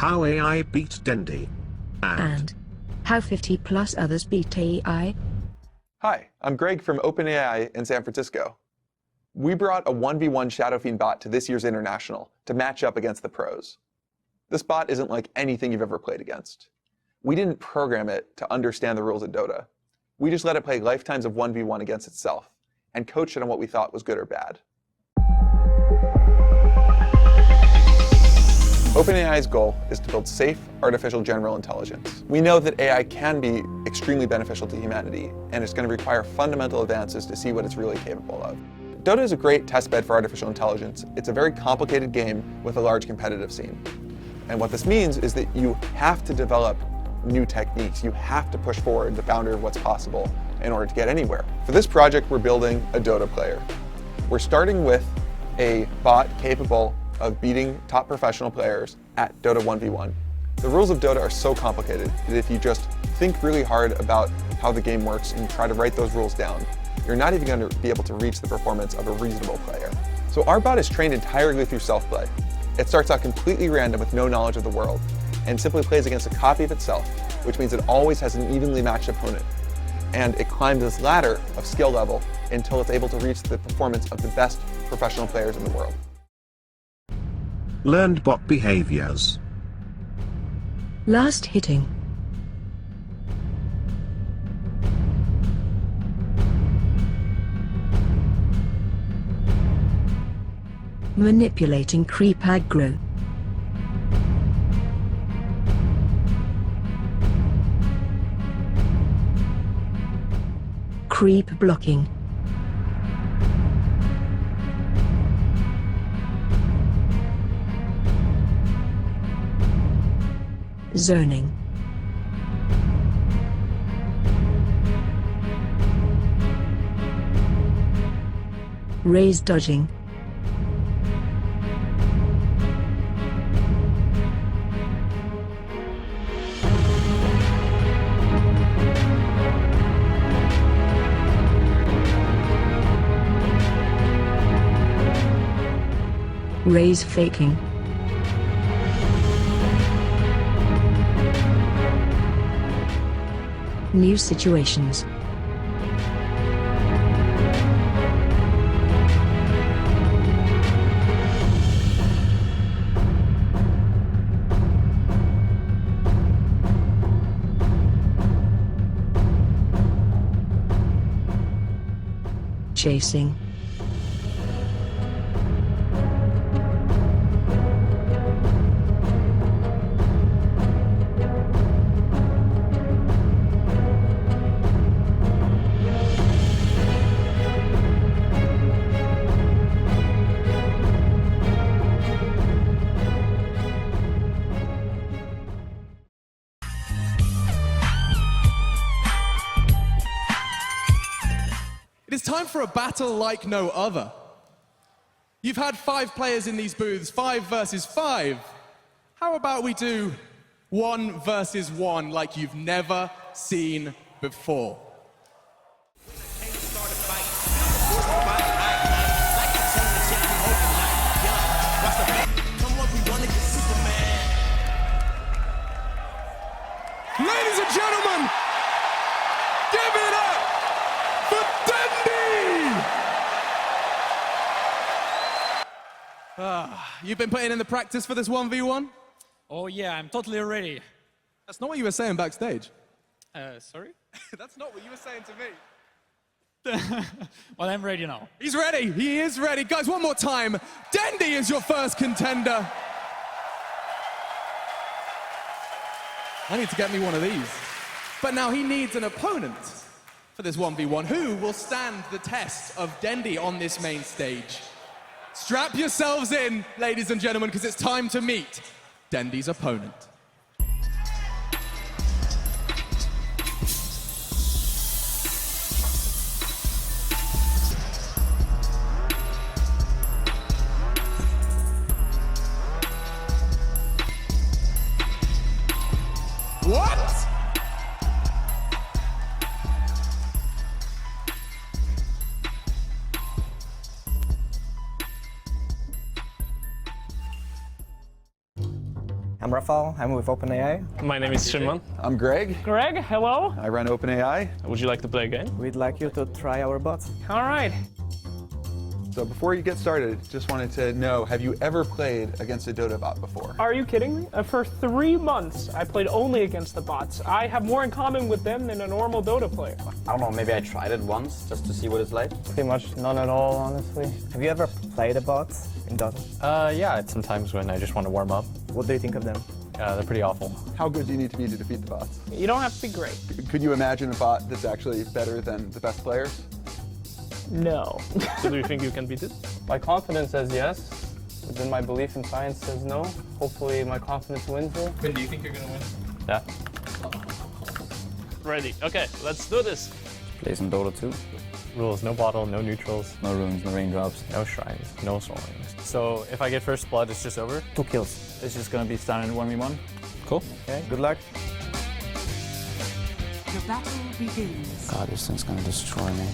How AI beat Dendi. And how 50 plus others beat AI. Hi, I'm Greg from OpenAI in San Francisco. We brought a 1v1 Shadow Fiend bot to this year's International to match up against the pros. This bot isn't like anything you've ever played against. We didn't program it to understand the rules of Dota. We just let it play lifetimes of 1v1 against itself and coached it on what we thought was good or bad. OpenAI's goal is to build safe, artificial general intelligence. We know that AI can be extremely beneficial to humanity, and it's going to require fundamental advances to see what it's really capable of. Dota is a great testbed for artificial intelligence. It's a very complicated game with a large competitive scene. And what this means is that you have to develop new techniques. You have to push forward the boundary of what's possible in order to get anywhere. For this project, we're building a Dota player. We're starting with a bot capable of beating top professional players at Dota 1v1. The rules of Dota are so complicated that if you just think really hard about how the game works and try to write those rules down, you're not even going to be able to reach the performance of a reasonable player. So our bot is trained entirely through self-play. It starts out completely random with no knowledge of the world and simply plays against a copy of itself, which means it always has an evenly matched opponent. And it climbs this ladder of skill level until it's able to reach the performance of the best professional players in the world. Learned bot behaviors. Last hitting. Manipulating creep aggro. Creep blocking. Zoning. Raise dodging. Raise faking. New situations. Chasing. It is time for a battle like no other. You've had 5 players in these booths, 5 versus 5. How about we do 1 versus 1 like you've never seen before? Ladies and gentlemen, give it up for Dendi! You've been putting in the practice for this 1v1? Oh yeah, I'm totally ready. That's not what you were saying backstage. Sorry? That's not what you were saying to me. Well, I'm ready now. He's ready. He is ready. Guys, one more time. Dendi is your first contender. I need to get me one of these. But now he needs an opponent for this 1v1. Who will stand the test of Dendi on this main stage? Strap yourselves in, ladies and gentlemen, because it's time to meet Dendi's opponent. What? I'm Rafal, I'm with OpenAI. My name is Shimon. I'm Greg. Greg, hello. I run OpenAI. Would you like to play a game? We'd like you to try our bot. All right. So before you get started, just wanted to know, have you ever played against a Dota bot before? Are you kidding me? For 3 months, I played only against the bots. I have more in common with them than a normal Dota player. I don't know, maybe I tried it once just to see what it's like. Pretty much none at all, honestly. Have you ever played a bot in Dota? Yeah, sometimes when I just want to warm up. What do you think of them? They're pretty awful. How good do you need to be to defeat the bots? You don't have to be great. Could you imagine a bot that's actually better than the best players? No. So do you think you can beat it? My confidence says yes, but then my belief in science says no. Hopefully my confidence wins here. When do you think you're gonna win? Yeah. Ready. Okay, let's do this. Play some Dota 2. Rules, no bottle, no neutrals, No runes, no raindrops. no shrines, no soarings. So if I get first blood, it's just over? 2 kills. It's just gonna be standard 1v1. Cool. Okay, good luck. The battle begins. God, this thing's gonna destroy me.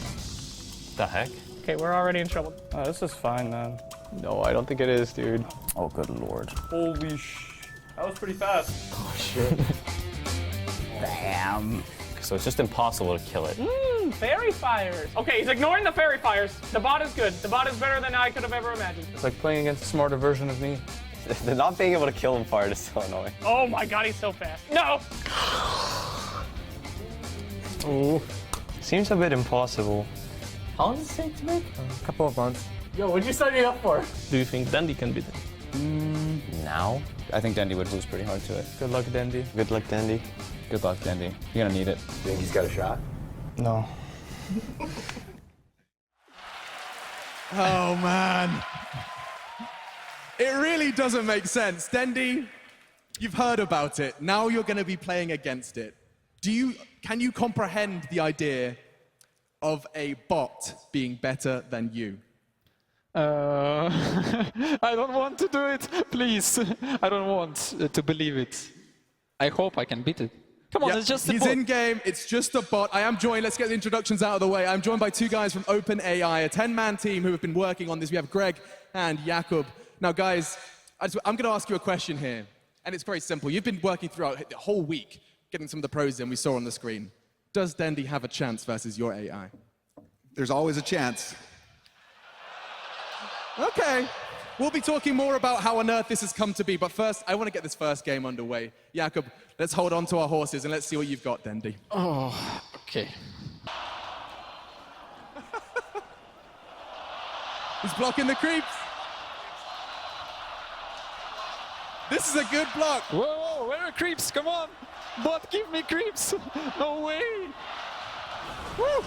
The heck? Okay, we're already in trouble. Oh, this is fine, man. No, I don't think it is, dude. Oh, good lord. Holy that was pretty fast. Damn. So it's just impossible to kill it. Fairy fires. Okay, he's ignoring the fairy fires. The bot is good. The bot is better than I could have ever imagined. It's like playing against a smarter version of me. The not being able to kill him part is so annoying. Oh my god, he's so fast. No! Ooh. Seems a bit impossible. How long does it take to make? A couple of months. Yo, what'd you sign me up for? Do you think Dendi can beat it? Now? I think Dendi would lose pretty hard to it. Good luck, Dendi. Good luck, Dendi. Good luck, Dendi. You're gonna need it. Think he's got a shot? No. Oh, man. It really doesn't make sense. Dendi, you've heard about it. Now you're going to be playing against it. Can you comprehend the idea of a bot being better than you? I don't want to do it, please. I don't want to believe it. I hope I can beat it. Come on, Yep, it's just a he's bot. in game. It's just a bot. I am joined. Let's get the introductions out of the way. I'm joined by 2 guys from OpenAI, a 10-man team who have been working on this. We have Greg and Jakub. Now, guys, I'm going to ask you a question here, and it's very simple. You've been working throughout the whole week, getting some of the pros in we saw on the screen. Does Dendi have a chance versus your AI? There's always a chance. Okay. We'll be talking more about how on earth this has come to be, but first, I want to get this first game underway. Jakub, let's hold on to our horses and let's see what you've got, Dendi. Oh, okay. He's blocking the creeps. This is a good block. Whoa, where are creeps? Come on. Bot, give me creeps. No way. Woo.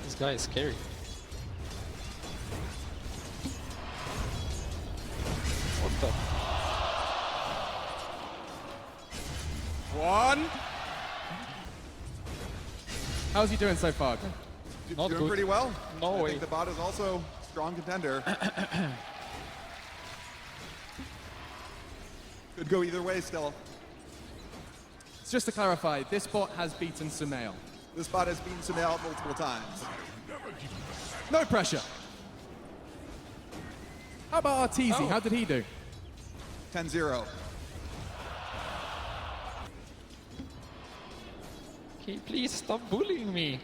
This guy is scary. What the? 1. How's he doing so far? Not Doing good. pretty well. No I way. think the bot is also a strong contender. Could go either way still. Just to clarify, this bot has beaten SumaiL. This bot has beaten SumaiL multiple times. No pressure. How about Arteezy? How did he do? 10-0. Okay, please stop bullying me.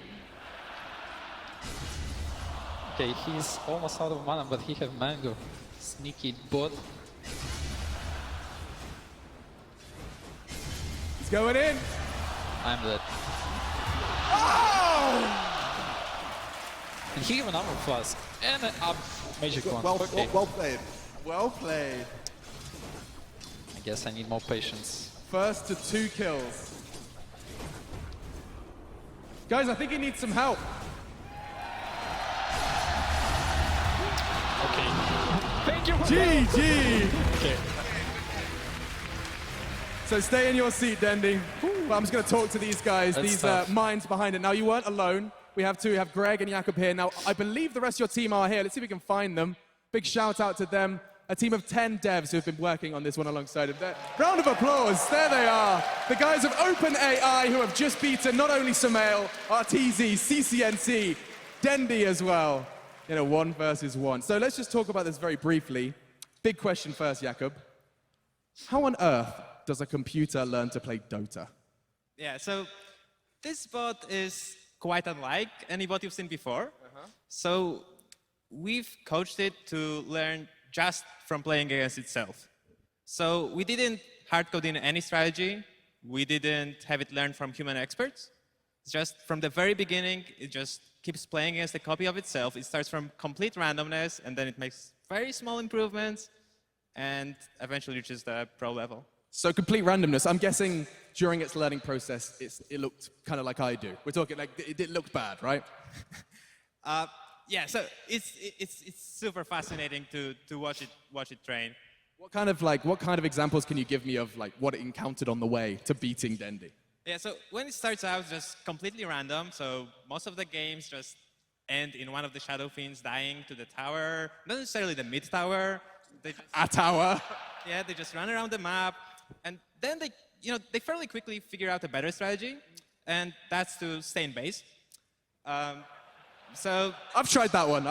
Okay, he's almost out of mana, but he have mango. Sneaky bot. He's going in. I'm dead. Oh! And he have an armor flask and an up magic wand. Well Okay. played. Well played. I guess I need more patience. First to 2 kills. Guys, I think he needs some help. Okay. Thank you for GG! Okay. So stay in your seat, Dendi. But I'm just going to talk to these guys, That's these tough. minds behind it. Now, you weren't alone. We have 2. We have Greg and Jakub here. Now, I believe the rest of your team are here. Let's see if we can find them. Big shout out to them. A team of 10 devs who have been working on this one alongside of them. Round of applause. There they are. The guys of OpenAI who have just beaten not only SumaiL, Arteezy, CC&C, Dendi as well. You know, 1 versus 1. So let's just talk about this very briefly. Big question first, Jakub. How on earth does a computer learn to play Dota? Yeah, so this bot is quite unlike any bot you've seen before. So we've coached it to learn just from playing against itself. So we didn't hard code in any strategy. We didn't have it learn from human experts. It's just from the very beginning, it just keeps playing against a copy of itself. It starts from complete randomness, and then it makes very small improvements, and eventually reaches the pro level. So complete randomness. I'm guessing during its learning process, it looked kind of like I do. We're talking like it looked bad, right? Yeah, so it's super fascinating to watch it train. What kind of examples can you give me of like what it encountered on the way to beating Dendi? Yeah, so when it starts out, just completely random. So most of the games just end in one of the Shadow Fiends dying to the tower, not necessarily the mid tower. A tower. Yeah, they just run around the map, and then they fairly quickly figure out a better strategy, and that's to stay in base. So I've tried that one.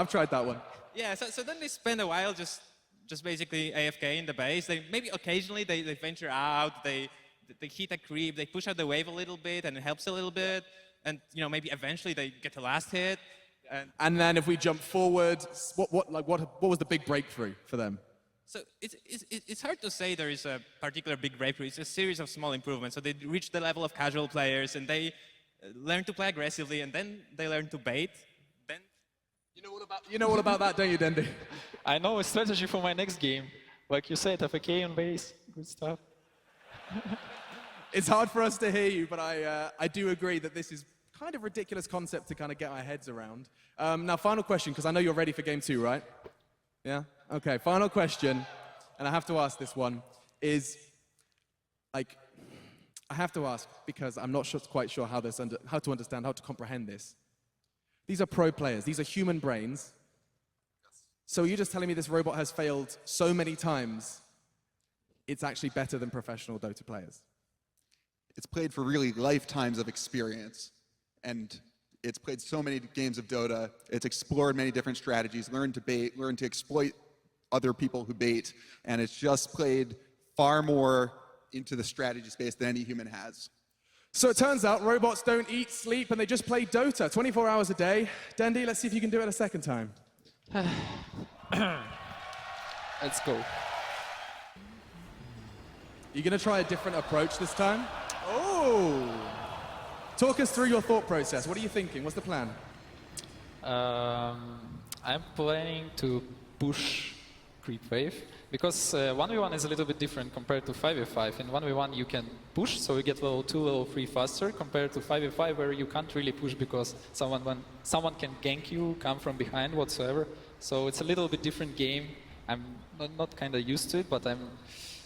yeah, so then they spend a while just basically AFK in the base. They maybe occasionally they venture out, they hit a creep, they push out the wave a little bit, and it helps a little bit. And maybe eventually they get the last hit. And then if we jump forward, what was the big breakthrough for them? So it's hard to say there is a particular big breakthrough. It's a series of small improvements. So they reach the level of casual players, and they learn to play aggressively, and then they learn to bait. Then you know all about that, don't you, Dendi? I know a strategy for my next game. Like you said, FAK on base, good stuff. It's hard for us to hear you, but I do agree that this is kind of ridiculous concept to kind of get our heads around. Now, final question, because I know you're ready for game 2, right? Yeah? Okay, final question, and I have to ask this one, is, like, I have to ask because I'm not quite sure how to understand, how to comprehend this. These are pro players. These are human brains. So you're just telling me this robot has failed so many times, it's actually better than professional Dota players? It's played for really lifetimes of experience. And it's played so many games of Dota. It's explored many different strategies, learned to bait, learned to exploit other people who bait. And it's just played far more into the strategy space than any human has. So it turns out robots don't eat, sleep, and they just play Dota 24 hours a day. Dendi, let's see if you can do it a second time. Let's go. You're going to try a different approach this time? Oh! Talk us through your thought process. What are you thinking? What's the plan? I'm planning to push creep wave because 1v1 is a little bit different compared to 5v5. In 1v1 you can push, so you get level 2, level 3 faster compared to 5v5 where you can't really push because someone can gank you, come from behind whatsoever. So it's a little bit different game. I'm not kind of used to it, but I'm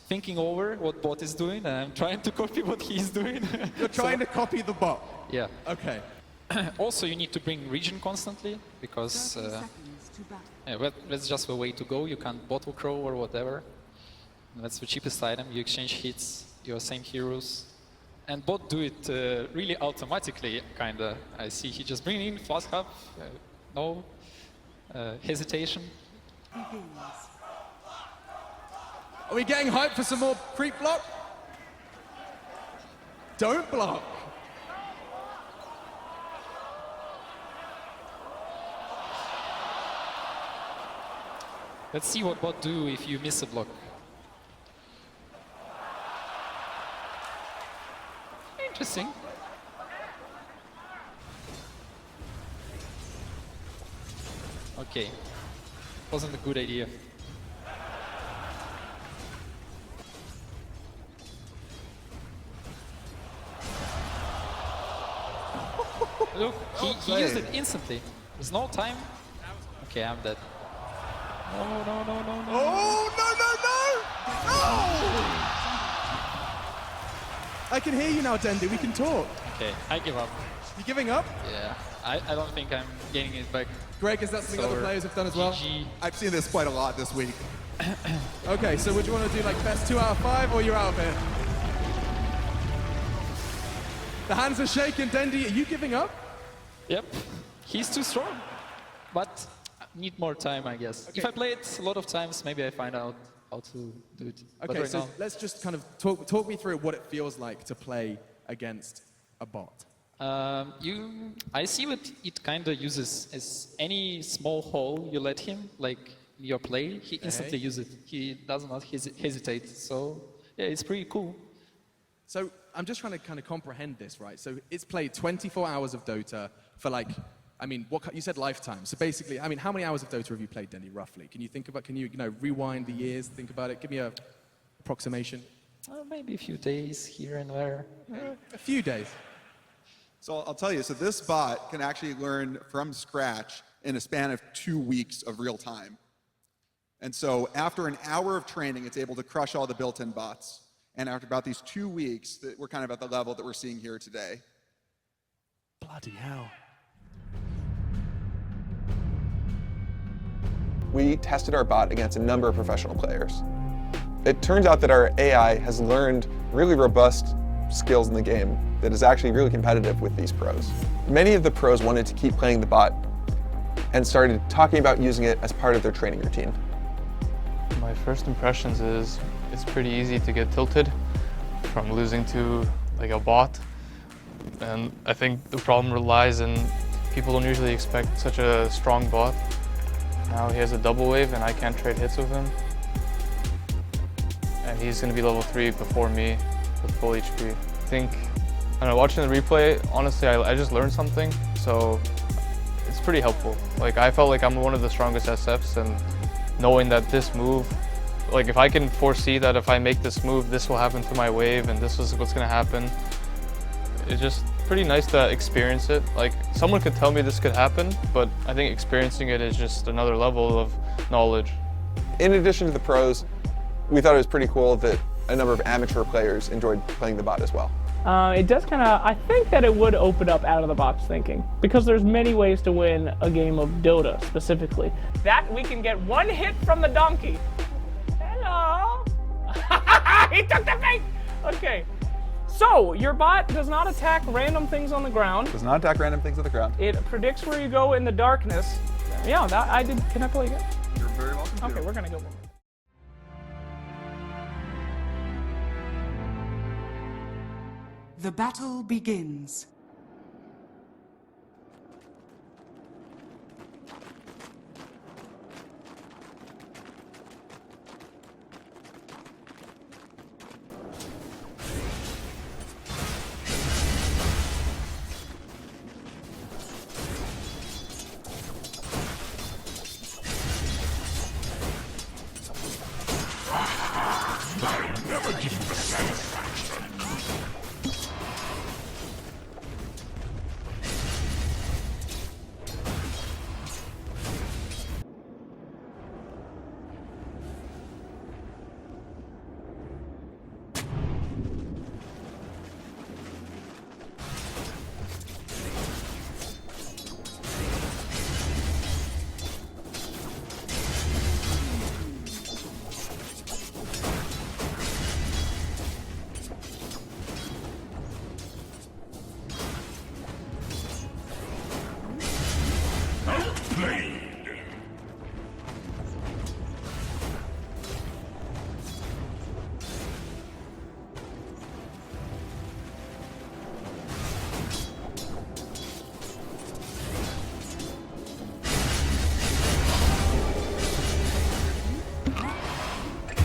thinking over what bot is doing, and I'm trying to copy what he's doing. You're trying to copy the bot? Yeah. Okay. Also, you need to bring region constantly, because that's just the way to go. You can't bottle crow or whatever. That's the cheapest item. You exchange hits, your same heroes. And bot do it really automatically, kinda. I see he just bring in flask up, no hesitation. Are we getting hyped for some more creep block? Don't block. Let's see what bot do if you miss a block. Interesting. Okay. Wasn't a good idea. Look, he used it instantly. There's no time. Okay, I'm dead. No. Oh, no! I can hear you now, Dendi. We can talk. Okay, I give up. You giving up? Yeah, I don't think I'm getting it back. Greg, is that something other players have done as well? GG. I've seen this quite a lot this week. Okay, so would you want to do like best 2 out of 5 or you're out of here? The hands are shaking. Dendi, are you giving up? Yep, he's too strong, but need more time, I guess. Okay. If I play it a lot of times, maybe I find out. how to do it. But Okay, right so now, let's just kind of talk me through what it feels like to play against a bot. I see what it kind of uses as any small hole you let him, like your play, he instantly uses it. He does not hesitate. So yeah, it's pretty cool. So I'm just trying to kind of comprehend this, right? So it's played 24 hours of Dota for like, I mean, you said lifetime. So basically, I mean, how many hours of Dota have you played, Dendi, roughly? Can you rewind the years, think about it? Give me a approximation. Maybe a few days here and there. A few days. So I'll tell you, so this bot can actually learn from scratch in a span of 2 weeks of real time. And so after an hour of training, it's able to crush all the built-in bots. And after about these 2 weeks, we're kind of at the level that we're seeing here today. Bloody hell. We tested our bot against a number of professional players. It turns out that our AI has learned really robust skills in the game that is actually really competitive with these pros. Many of the pros wanted to keep playing the bot and started talking about using it as part of their training routine. My first impressions is it's pretty easy to get tilted from losing to like a bot. And I think the problem relies in people don't usually expect such a strong bot. Now he has a double wave and I can't trade hits with him. And he's going to be level 3 before me with full HP. I think, watching the replay, honestly, I just learned something. So it's pretty helpful. Like, I felt like I'm one of the strongest SFs, and knowing that this move, like if I can foresee that if I make this move, this will happen to my wave and this is what's going to happen, it's just pretty nice to experience it. Like, someone could tell me this could happen, but I think experiencing it is just another level of knowledge. In addition to the pros, we thought it was pretty cool that a number of amateur players enjoyed playing the bot as well. It does kind of, I think that it would open up out of the box thinking, because there's many ways to win a game of Dota specifically. That we can get one hit from the donkey. Hello. He took the bait. Okay. So your bot does not attack random things on the ground. Does not attack random things on the ground. It predicts where you go in the darkness. Yeah, that I did. Can I play again? You're very welcome to. Okay, we're gonna go. The battle begins.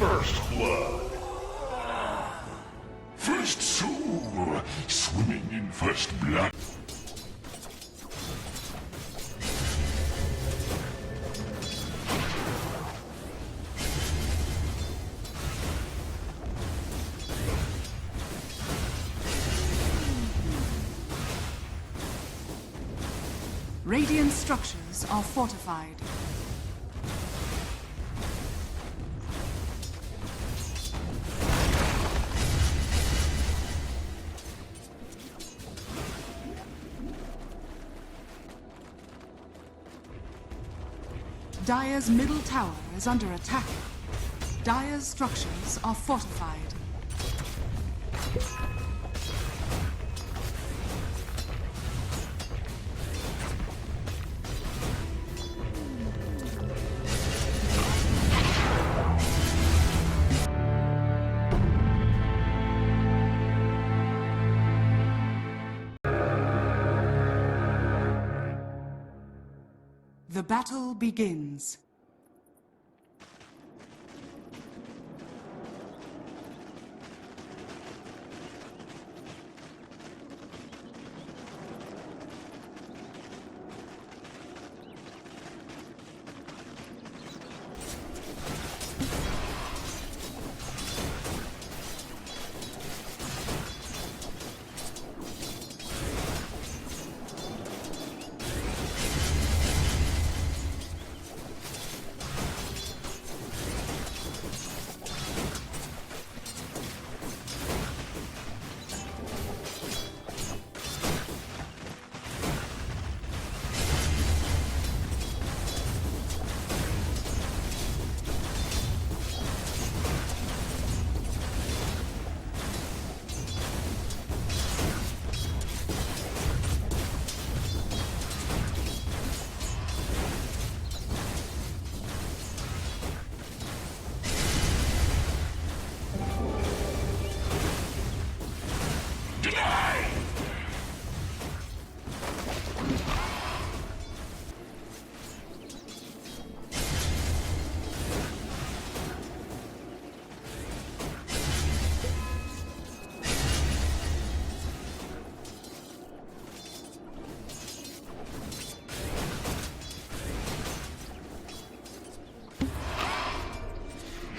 First blood. First soul, swimming in first blood. Radiant structures are fortified. Dire's middle tower is under attack. Dire's structures are fortified. The battle begins.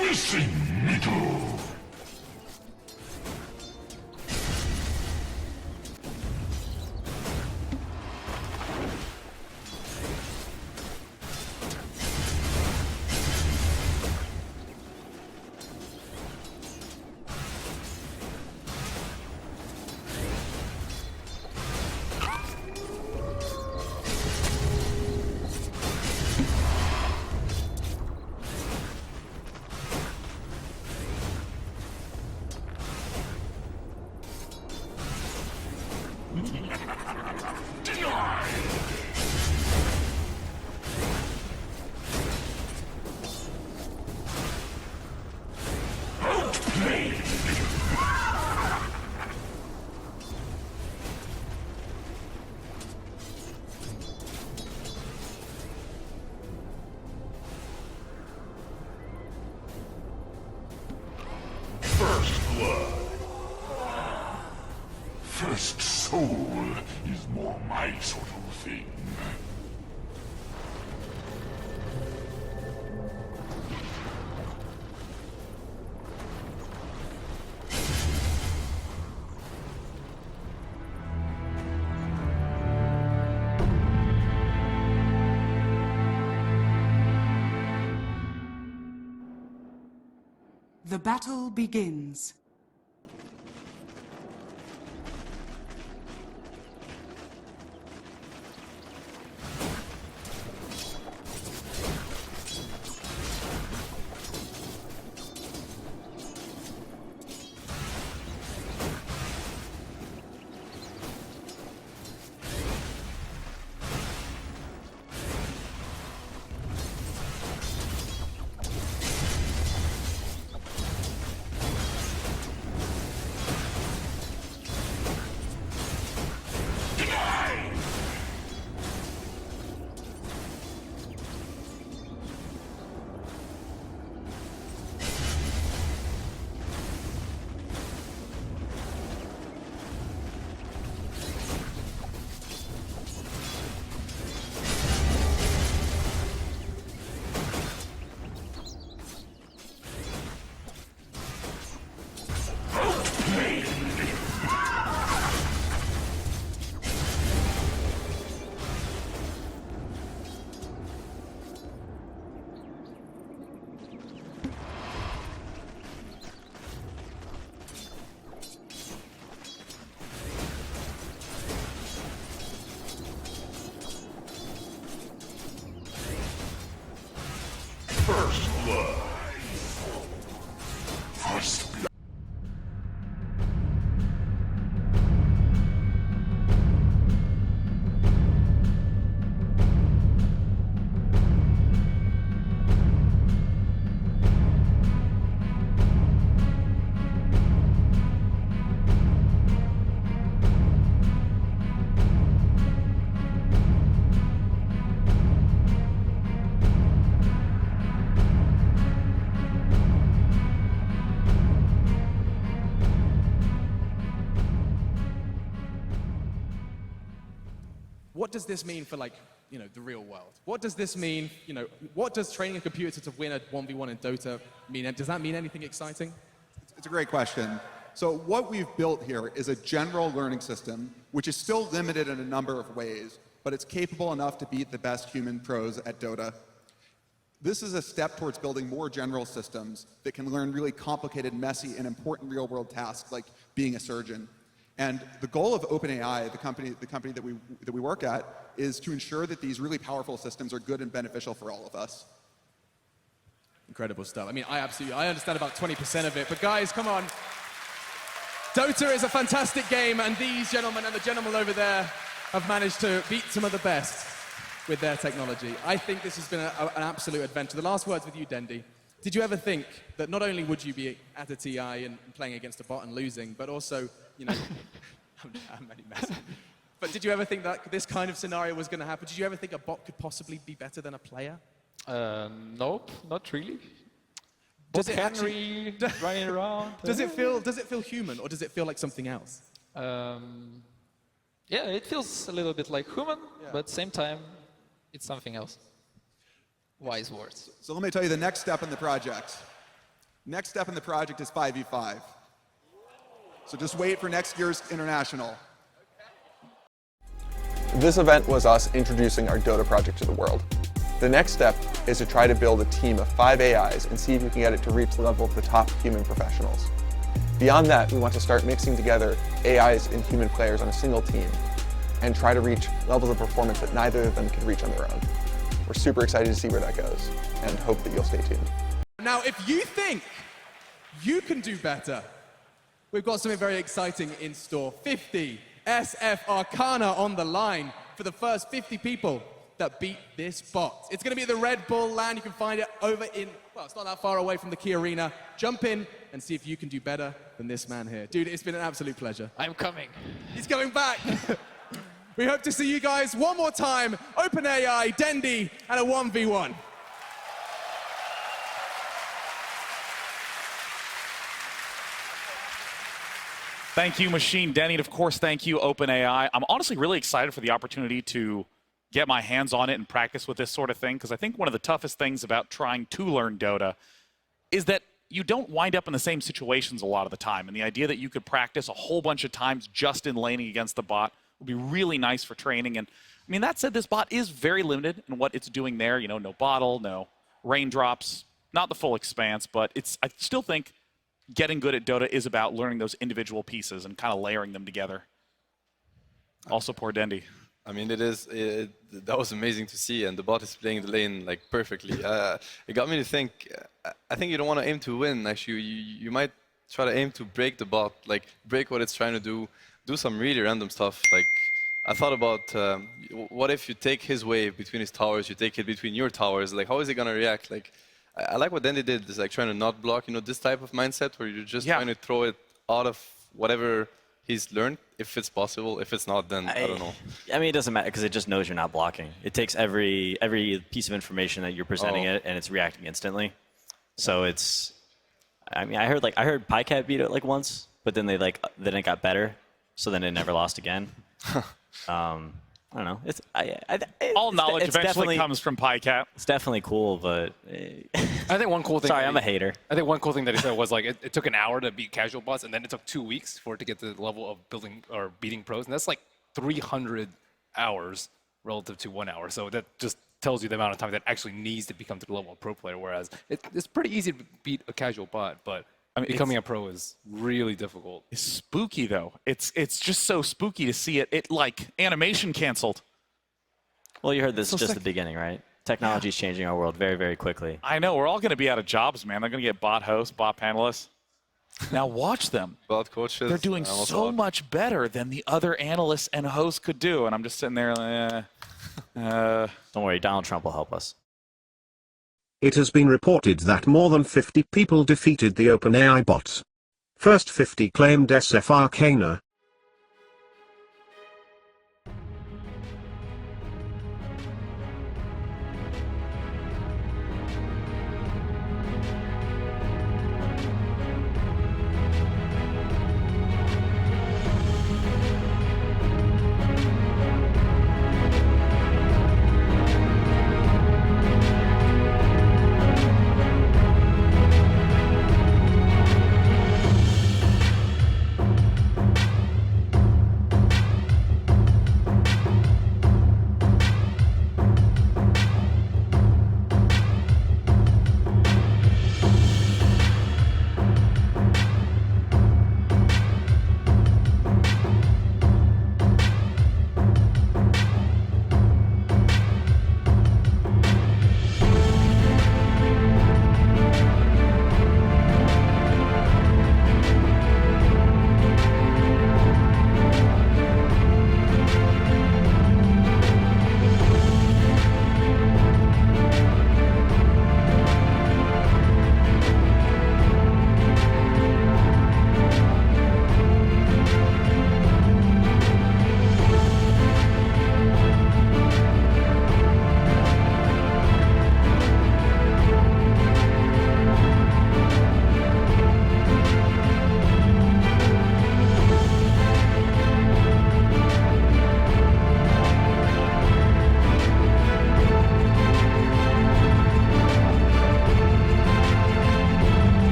Missing middle. First blood. First soul is more my sort of thing. The battle begins. First blood. First blood. does this mean for like, you know, the real world? What does this mean, you know, what does training a computer to win a 1v1 in Dota mean? Does that mean anything exciting? It's a great question. So what we've built here is a general learning system, which is still limited in a number of ways, but it's capable enough to beat the best human pros at Dota. This is a step towards building more general systems that can learn really complicated, messy, and important real-world tasks like being a surgeon. And the goal of OpenAI, the company that we work at, is to ensure that these really powerful systems are good and beneficial for all of us. Incredible stuff. I mean, I understand about 20% of it, but guys, come on. Dota is a fantastic game, and these gentlemen and the gentleman over there have managed to beat some of the best with their technology. I think this has been an absolute adventure. The last words with you, Dendi. Did you ever think that not only would you be at a TI and playing against a bot and losing, but also, you know, I'm really messing. But did you ever think that this kind of scenario was going to happen? Did you ever think a bot could possibly be better than a player? Nope, not really. Does it actually running around? Does it feel human, or does it feel like something else? Yeah, it feels a little bit like human, but at the same time, it's something else. Wise words. So let me tell you the next step in the project. Next step in the project is 5v5. So just wait for next year's international. This event was us introducing our Dota project to the world. The next step is to try to build a team of 5 AIs and see if we can get it to reach the level of the top human professionals. Beyond that, we want to start mixing together AIs and human players on a single team and try to reach levels of performance that neither of them can reach on their own. We're super excited to see where that goes and hope that you'll stay tuned. Now, if you think you can do better, we've got something very exciting in store. 50 SF Arcana on the line for the first 50 people that beat this bot. It's going to be at the Red Bull LAN. You can find it over in, well, it's not that far away from the Key Arena. Jump in and see if you can do better than this man here. Dude, it's been an absolute pleasure. I'm coming. He's coming back. We hope to see you guys one more time. OpenAI, Dendi, and a 1v1. Thank you, Machine Denny, and of course, thank you, OpenAI. I'm honestly really excited for the opportunity to get my hands on it and practice with this sort of thing, because I think one of the toughest things about trying to learn Dota is that you don't wind up in the same situations a lot of the time, and the idea that you could practice a whole bunch of times just in laning against the bot would be really nice for training. And I mean, that said, this bot is very limited in what it's doing there. You know, no bottle, no raindrops, not the full expanse, but I still think getting good at Dota is about learning those individual pieces and kind of layering them together. Also, poor Dendi. I mean, that was amazing to see, and the bot is playing the lane like perfectly. It got me to think. I think you don't want to aim to win. Actually, you might try to aim to break the bot, like break what it's trying to do some really random stuff. Like I thought about what if you take his wave between his towers, you take it between your towers. Like how is he gonna react? Like I like what Dendi did. Is like trying to not block. You know, this type of mindset where you're just trying to throw it out of whatever he's learned, if it's possible. If it's not, then I don't know. I mean, it doesn't matter because it just knows you're not blocking. It takes every piece of information that you're presenting it, and it's reacting instantly. So it's, I mean, I heard Pajkatt beat it like once, but then then it got better, so then it never lost again. I don't know. All knowledge eventually comes from Pajkatt. It's definitely cool, but I think one cool thing. Sorry, I'm a hater. I think one cool thing that he said was like it took an hour to beat casual bots, and then it took 2 weeks for it to get to the level of building or beating pros, and that's like 300 hours relative to 1 hour. So that just tells you the amount of time that actually needs to become to the level of pro player. Whereas it's pretty easy to beat a casual bot, but I mean, becoming a pro is really difficult. It's spooky though. It's just so spooky to see it like animation canceled. Well, you heard this is just the beginning, right? Technology is changing our world very, very quickly. I know. We're all going to be out of jobs, man. They're going to get bot hosts, bot panelists. Now watch them. Bot coaches. They're doing so much better than the other analysts and hosts could do. And I'm just sitting there like, Don't worry, Donald Trump will help us. It has been reported that more than 50 people defeated the OpenAI bot. First 50 claimed SF Arcana.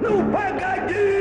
Pogodi!